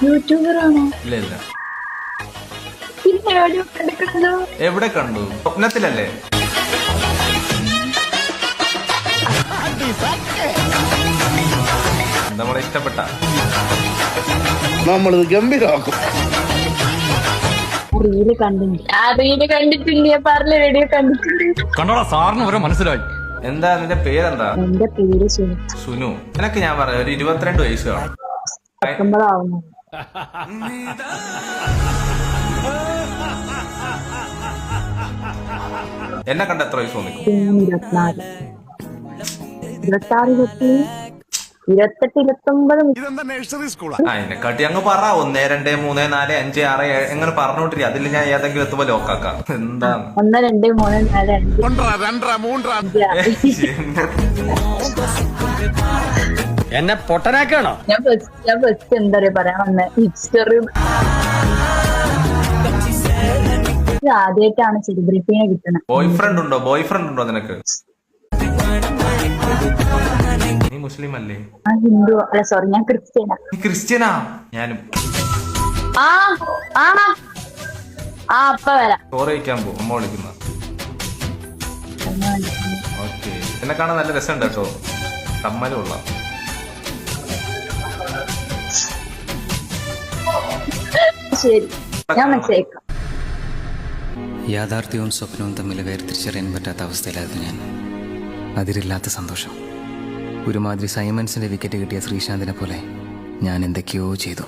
യൂട്യൂബറാണോ? ഇല്ല ഇല്ല. പിന്നെ എവിടെയോ കണ്ടിട്ടുണ്ടല്ലോ. എവിടെ കണ്ടു? സ്വപ്നത്തിലല്ലേ? നമ്മളെ ഇഷ്ടപ്പെട്ട നമ്മളിത് ഗംഭീരമാക്കും. റീല് കണ്ടിട്ടുണ്ട്. ആ റീല് കണ്ടിട്ടില്ല, പറഞ്ഞ വീഡിയോ കണ്ടിട്ടുണ്ട്. കണ്ടോടാ, സാറിന് ഓരോ മനസ്സിലായി. എന്താ നിന്റെ പേരെന്താ? എന്റെ പേര് സുനു. സുനു. എനക്ക് ഞാൻ പറയാം ഒരു 22 വയസ്സ് കാണും. 19 ആവുന്നു. എന്നെ കണ്ട എത്ര വയസ്സ് തോന്നി? 24, 26, 28, 29. ആ എന്നെക്കാട്ടി അങ്ങ് പറ 1, 2, 3, 4, 5, 6, 7 എങ്ങനെ പറഞ്ഞോട്ടിരി. അതിൽ ഞാൻ ഏതെങ്കിലും എത്തുമ്പോ ലോക്കാക്കാം. എന്താ 1, 2, 3, 4, 5. എന്നെ പൊട്ടനാക്കാണോ? ഞാൻ ഫസ്റ്റ് എന്താ പറയാ വന്ന ഹിസ്റ്ററി. ആദ്യമായിട്ടാണ് സെലിബ്രിറ്റീനെ കിട്ടണത്. ബോയ് ഫ്രണ്ട് ഉണ്ടോ നിനക്ക്? നീ മുസ്ലിം അല്ലേ? ആ ഹിന്ദു. അല്ല സോറി, ഞാൻ ക്രിസ്ത്യനാ. നീ ക്രിസ്ത്യനാ? ഞാനും. ആ ആ ആ അപ്പ വരാം. ചോറ് കഴിക്കാൻ പോകും. അമ്മ വിളിക്കുന്ന. ഓക്കെ. എന്നെ കാണാൻ നല്ല രസമുണ്ട് കേട്ടോ. കമ്മലുള്ള. ശരി, ഞാൻ മനസ്സിലാക്കാം. യാഥാർത്ഥ്യവും സ്വപ്നവും തമ്മിൽ വേർതിരിച്ചറിയാൻ പറ്റാത്ത അവസ്ഥയിലായിരുന്നു ഞാൻ. അതിരില്ലാത്ത സന്തോഷം. ഒരുമാതിരി സൈമൺസിന്റെ വിക്കറ്റ് കിട്ടിയ ശ്രീശാന്തിനെ പോലെ ഞാൻ എന്തൊക്കെയോ ചെയ്തു.